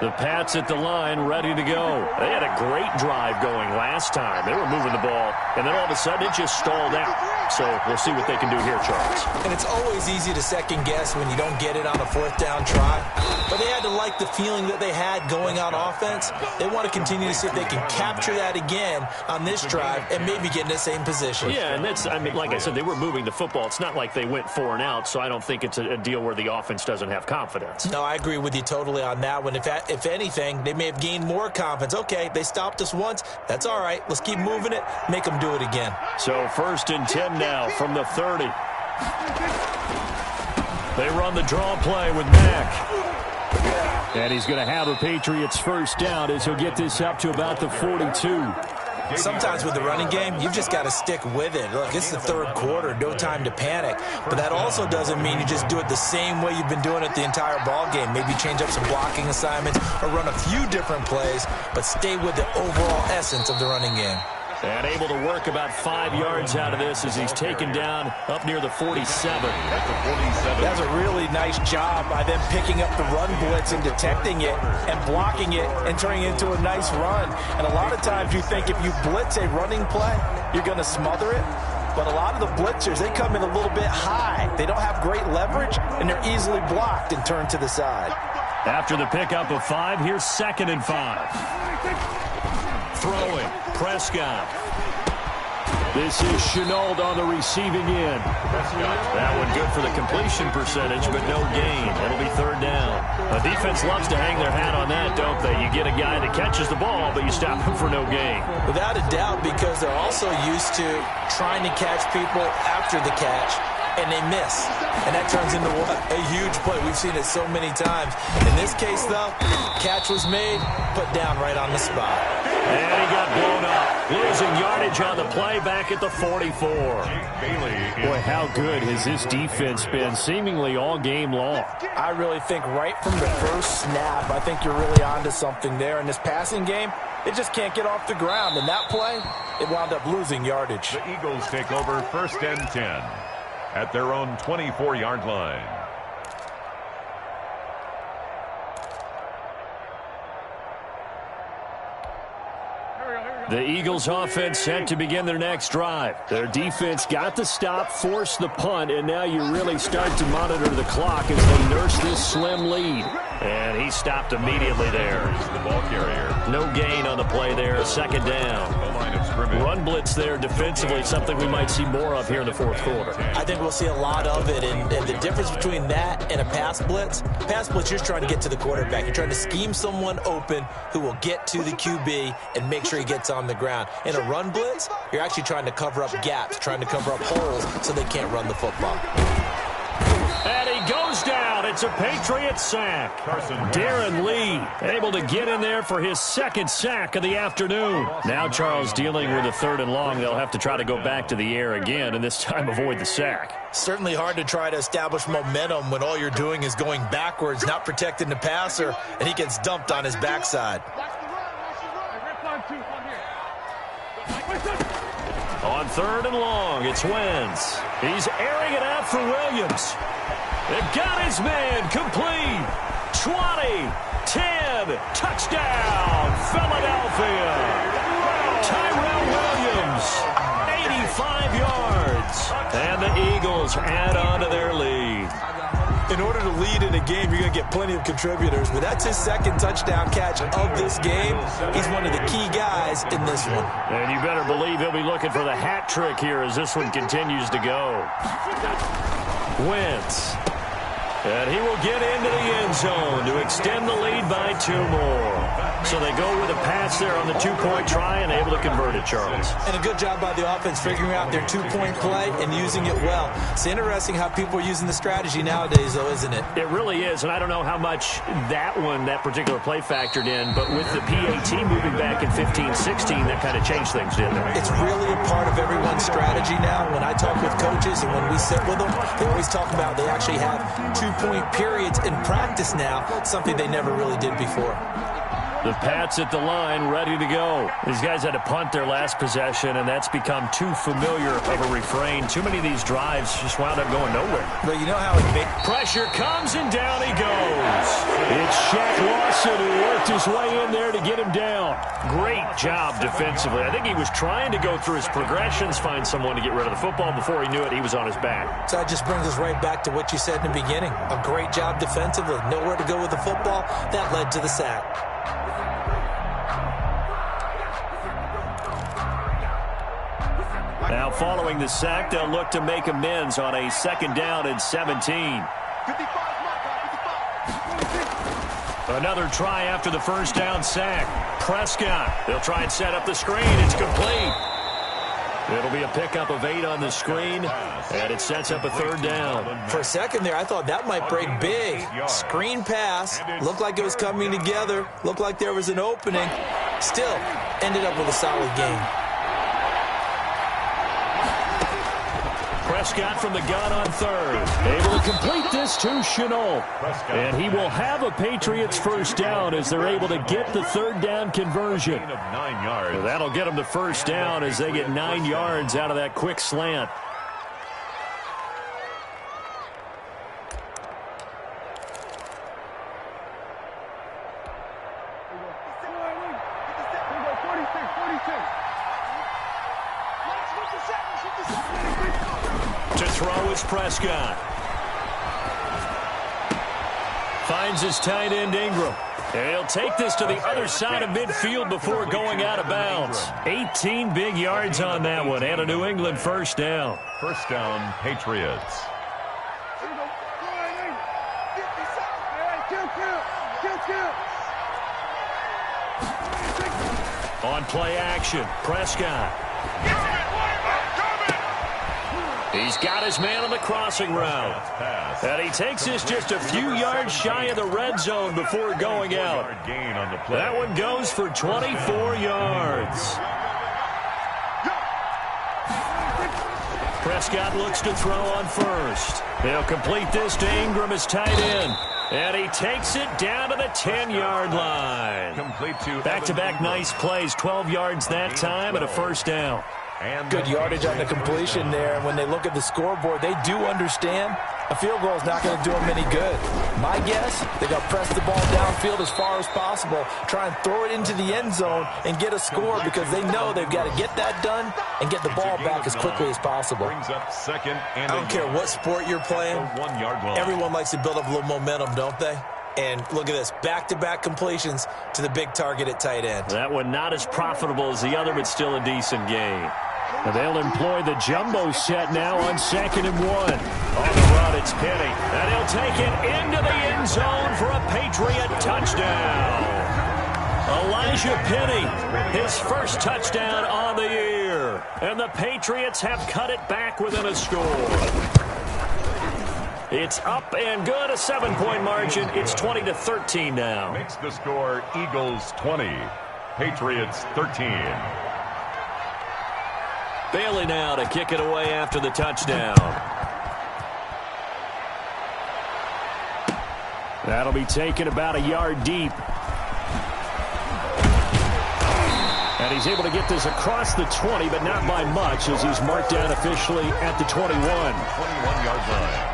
The Pats at the line, ready to go. They had a great drive going last time. They were moving the ball, and then all of a sudden it just stalled out. So we'll see what they can do here, Charles. And it's always easy to second guess when you don't get it on a 4th down try. But they had to like the feeling that they had going on offense. They want to continue to see if they can capture that again on this drive and maybe get in the same position. Yeah, and that's, I mean, like I said, they were moving the football. It's not like they went 4 and out, so I don't think it's a deal where the offense doesn't have confidence. No, I agree with you totally on that one. If anything, they may have gained more confidence. Okay, they stopped us once. That's all right. Let's keep moving it. Make them do it again. So 1st and 10 now from the 30. They run the draw play with Mack. And he's going to have a Patriots 1st down as he'll get this up to about the 42. Sometimes with the running game, you've just got to stick with it. Look, it's the 3rd quarter, no time to panic. But that also doesn't mean you just do it the same way you've been doing it the entire ball game. Maybe change up some blocking assignments or run a few different plays, but stay with the overall essence of the running game. And able to work about 5 yards out of this as he's taken down up near the 47. That's a really nice job by them picking up the run blitz and detecting it and blocking it and turning it into a nice run. And a lot of times you think if you blitz a running play, you're going to smother it. But a lot of the blitzers, they come in a little bit high. They don't have great leverage, and they're easily blocked and turned to the side. After the pickup of 5, here's 2nd and 5. Throwing, Prescott. This is Chenault on the receiving end. That one good for the completion percentage, but no gain. It'll be 3rd down. The defense loves to hang their hat on that, don't they? You get a guy that catches the ball, but you stop him for no gain. Without a doubt, because they're also used to trying to catch people after the catch, and they miss. And that turns into what? A huge play. We've seen it so many times. In this case, though, catch was made, put down right on the spot. And he got blown up. Losing yardage on the play back at the 44. Boy, how good has this defense been seemingly all game long? I really think right from the first snap, I think you're really onto something there. In this passing game, it just can't get off the ground. And that play, it wound up losing yardage. The Eagles take over 1st and 10 at their own 24-yard line. The Eagles offense set to begin their next drive. Their defense got the stop, forced the punt, and now you really start to monitor the clock as they nurse this slim lead. And he stopped immediately there. The ball carrier. No gain on the play there. 2nd down. The line of scrimmage. Run blitz there defensively, something we might see more of here in the 4th quarter. I think we'll see a lot of it, and the difference between that and a pass blitz, you're just trying to get to the quarterback. You're trying to scheme someone open who will get to the QB and make sure he gets on the ground. In a run blitz, you're actually trying to cover up gaps, trying to cover up holes so they can't run the football. And he goes down. It's a Patriots sack. Darren Lee able to get in there for his 2nd sack of the afternoon. Now Charles dealing with a 3rd and long. They'll have to try to go back to the air again and this time avoid the sack. Certainly hard to try to establish momentum when all you're doing is going backwards, not protecting the passer, and he gets dumped on his backside. On 3rd and long, it's Wentz. He's airing it out for Williams. They've got his man complete. 20, 10, touchdown, Philadelphia. Tyrell Williams, 85 yards. And the Eagles add on to their lead. In order to lead in a game, you're going to get plenty of contributors, but that's his 2nd touchdown catch of this game. He's one of the key guys in this one. And you better believe he'll be looking for the hat trick here as this one continues to go. Wentz. And he will get into the end zone to extend the lead by 2 more. So they go with a pass there on the 2-point try and able to convert it, Charles. And a good job by the offense figuring out their 2-point play and using it well. It's interesting how people are using the strategy nowadays, though, isn't it? It really is, and I don't know how much that particular play factored in, but with the PAT moving back in 15-16, that kind of changed things, didn't it? It's really a part of everyone's strategy now. When I talk with coaches and when we sit with them, they always talk about they actually have 2-point periods in practice now, something they never really did before. The Pats at the line, ready to go. These guys had to punt their last possession, and that's become too familiar of a refrain. Too many of these drives just wound up going nowhere. But you know how it makes... Pressure comes, and down he goes. It's Shaq Lawson who worked his way in there to get him down. Great job defensively. I think he was trying to go through his progressions, find someone to get rid of the football. Before he knew it, he was on his back. So that just brings us right back to what you said in the beginning. A great job defensively. Nowhere to go with the football. That led to the sack. Now, following the sack, they'll look to make amends on a 2nd down and 17. Another try after the 1st down sack. Prescott, they'll try and set up the screen. It's complete. It'll be a pickup of 8 on the screen, and it sets up a 3rd down. For a second there, I thought that might break big. Screen pass. Looked like it was coming together. Looked like there was an opening. Still, ended up with a solid game. Prescott from the gun on 3rd. Able to complete this to Shenault. And he will have a Patriots 1st down as they're able to get the 3rd down conversion. So that'll get them the 1st down as they get 9 yards out of that quick slant. To throw is Prescott. Finds his tight end Ingram. And he'll take this to the other side of midfield before going out of bounds. 18 big yards on that one and a New England 1st down. 1st down, Patriots. On play action, Prescott. He's got his man on the crossing route. And he takes this just a few yards shy of the red zone before going out. That one goes for 24 yards. Prescott looks to throw on 1st. They'll complete this to Ingram as tight end. And he takes it down to the 10-yard line. Back-to-back nice plays, 12 yards that time and a 1st down. Good yardage on the completion there. And when they look at the scoreboard, they do understand a field goal is not going to do them any good. My guess, they're going to press the ball downfield as far as possible, try and throw it into the end zone and get a score because they know they've got to get that done and get the ball back as quickly as possible. I don't care what sport you're playing. Everyone likes to build up a little momentum, don't they? And look at this, back-to-back completions to the big target at tight end. That one not as profitable as the other, but still a decent game. And they'll employ the jumbo set now on 2nd and 1. On the run, it's Penny. And he'll take it into the end zone for a Patriot touchdown. Elijah Penny, his 1st touchdown on the year. And the Patriots have cut it back within a score. It's up and good, a 7-point margin. It's 20-13 now. Makes the score Eagles 20, Patriots 13. Bailey now to kick it away after the touchdown. That'll be taken about a yard deep. And he's able to get this across the 20, but not by much as he's marked down officially at the 21. 21-yard line.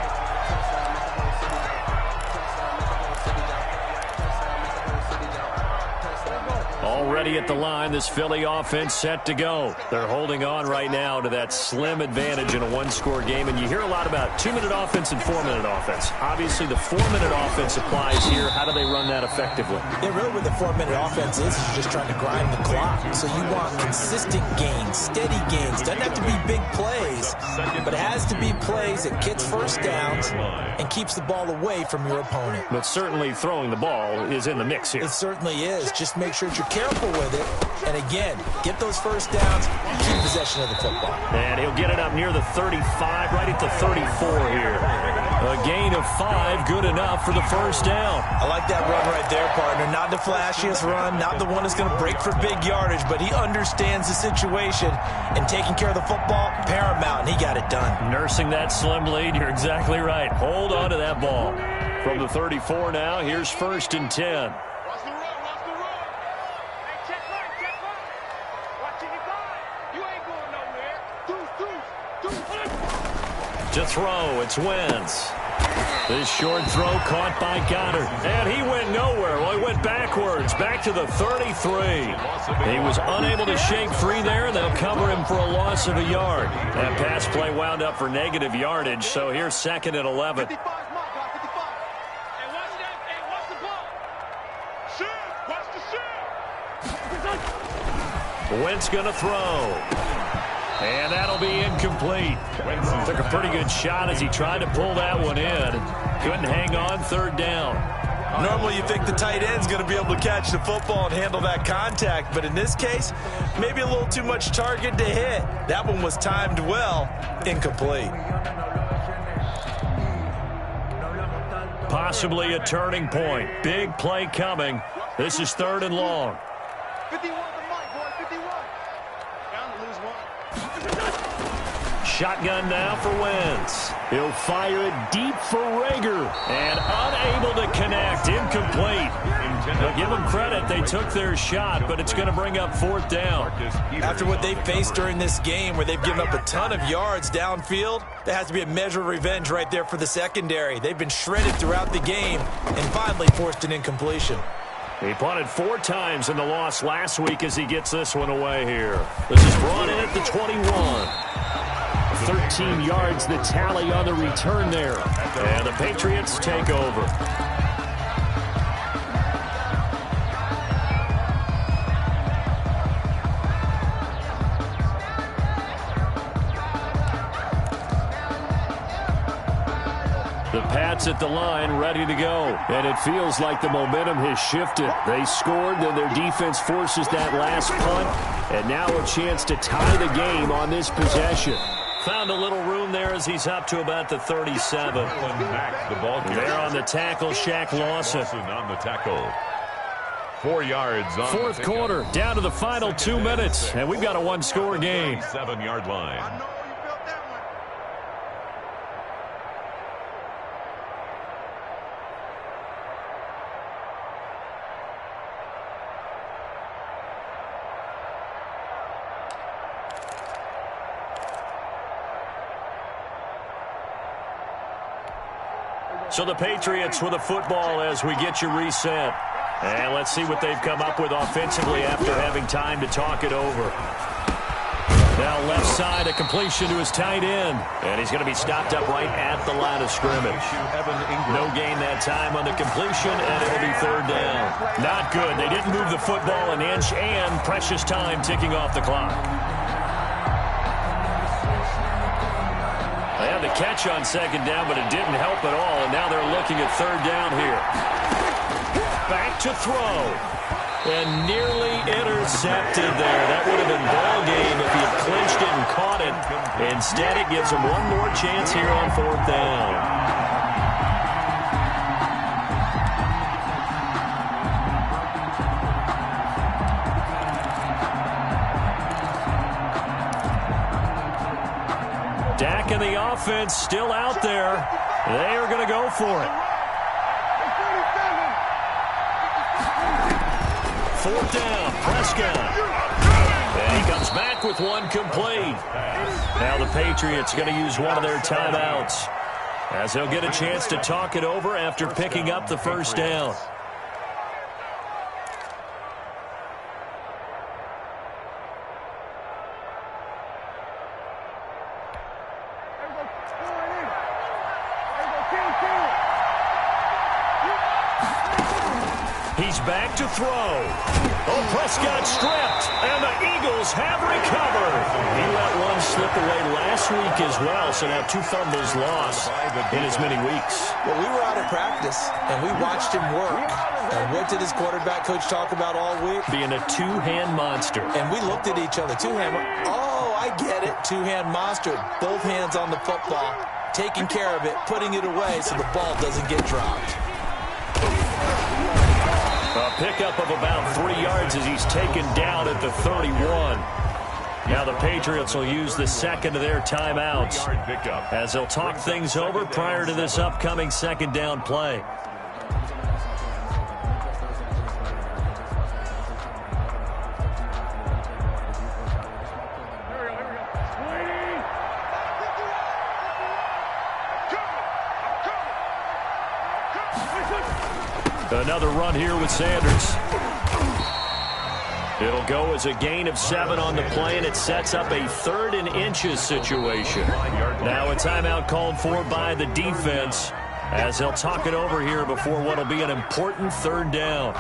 Already at the line, this Philly offense set to go. They're holding on right now to that slim advantage in a one-score game. And you hear a lot about 2-minute offense and 4-minute offense. Obviously, the 4-minute offense applies here. How do they run that effectively? Yeah, really what the 4-minute offense is you're just trying to grind the clock. So you want consistent gains, steady gains. Doesn't have to be big plays, but it has to be plays that gets first downs and keeps the ball away from your opponent. But certainly throwing the ball is in the mix here. It certainly is. Just make sure that you're careful with it. And again, get those first downs, keep possession of the football. And he'll get it up near the 35, right at the 34 here. A gain of 5, good enough for the first down. I like that run right there, partner. Not the flashiest run, not the one that's going to break for big yardage, but he understands the situation, and taking care of the football, paramount, and he got it done. Nursing that slim lead, you're exactly right. Hold on to that ball. From the 34 now, here's 1st and 10. To throw, it's Wentz. This short throw caught by Goddard. And he went nowhere. Well, he went backwards, back to the 33. He was unable to shake free there, and they'll cover him for a loss of a yard. That pass play wound up for negative yardage, so here's 2nd and 11. Wentz going to throw. And that'll be incomplete. Took a pretty good shot as he tried to pull that one in. Couldn't hang on, 3rd down. Normally you think the tight end's going to be able to catch the football and handle that contact, but in this case, maybe a little too much target to hit. That one was timed well, incomplete. Possibly a turning point. Big play coming. This is 3rd and long. 51 to Mike, boy, 51. Down to lose 1. Shotgun now for Wentz. He'll fire it deep for Rager. And unable to connect. Incomplete. But give them credit. They took their shot, but it's going to bring up 4th down. After what they faced during this game where they've given up a ton of yards downfield, there has to be a measure of revenge right there for the secondary. They've been shredded throughout the game and finally forced an incompletion. He punted 4 times in the loss last week as he gets this one away here. This is brought in at the 21. 13 yards the tally on the return there. And the Patriots take over. The Pats at the line, ready to go. And it feels like the momentum has shifted. They scored, then their defense forces that last punt. And now a chance to tie the game on this possession. Found a little room there as he's up to about the 37. There on the tackle, Shaq Lawson. On the tackle. 4 yards on 4th quarter, down to the final 2 minutes. And we've got a one-score game. 7-yard line. I know you felt that one. So the Patriots with the football as we get you reset. And let's see what they've come up with offensively after having time to talk it over. Now left side, a completion to his tight end. And he's going to be stopped up right at the line of scrimmage. No gain that time on the completion, and it'll be 3rd down. Not good. They didn't move the football an inch, and precious time ticking off the clock. They had the catch on 2nd down, but it didn't help at all, and now they're looking at 3rd down here. Back to throw. And nearly intercepted there. That would have been ball game if he had clinched it and caught it. Instead, it gives him one more chance here on 4th down. Dak and the offense still out there. They are going to go for it. 4th down. Prescott. And he comes back with one complete. Now the Patriots going to use one of their timeouts, as they'll get a chance to talk it over after picking up the first down. He's back to throw. Oh, Prescott stripped, and the Eagles have recovered. He let one slip away last week as well, so now 2 fumbles lost in as many weeks. Well, we were out of practice, and we watched him work. And what did his quarterback coach talk about all week? Being a 2-hand monster. And we looked at each other. 2-hand. Oh, I get it. 2-hand monster. Both hands on the football, taking care of it, putting it away so the ball doesn't get dropped. A pickup of about 3 yards as he's taken down at the 31. Now the Patriots will use the second of their timeouts as they'll talk things over prior to this upcoming 2nd down play. Another run here with Sanders. It'll go as a gain of 7 on the play, and it sets up a 3rd and inches situation. Now a timeout called for by the defense as they'll talk it over here before what will be an important 3rd down.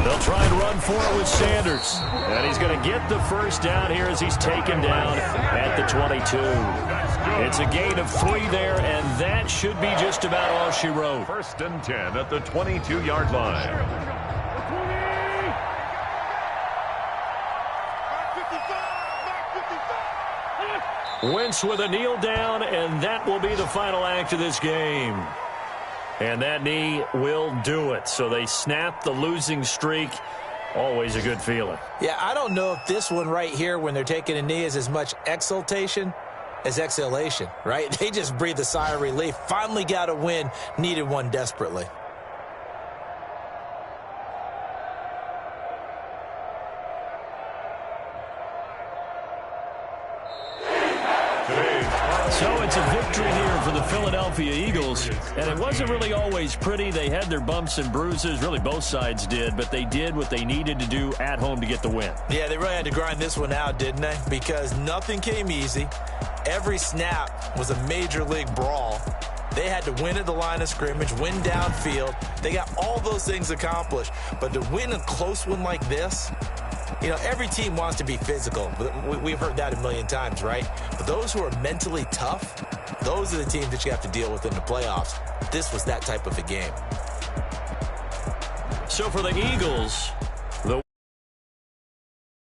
They'll try and run for it with Sanders. And he's going to get the first down here as he's taken down at the 22. It's a gain of 3 there, and that should be just about all she wrote. 1st and 10 at the 22-yard line. Wentz with a kneel down, and that will be the final act of this game. And that knee will do it. So they snap the losing streak. Always a good feeling. Yeah, I don't know if this one right here when they're taking a knee is as much exultation as exhalation, right? They just breathe a sigh of relief. Finally got a win. Needed one desperately. So it's a victory here for the Philadelphia Eagles, and it wasn't really always pretty. They had their bumps and bruises, really both sides did, but they did what they needed to do at home to get the win. Yeah, they really had to grind this one out, didn't they? Because nothing came easy. Every snap was a major league brawl. They had to win at the line of scrimmage, win downfield. They got all those things accomplished, but to win a close one like this, you know, every team wants to be physical. We've heard that a million times, right? But those who are mentally tough, those are the teams that you have to deal with in the playoffs. This was that type of a game. So for the Eagles,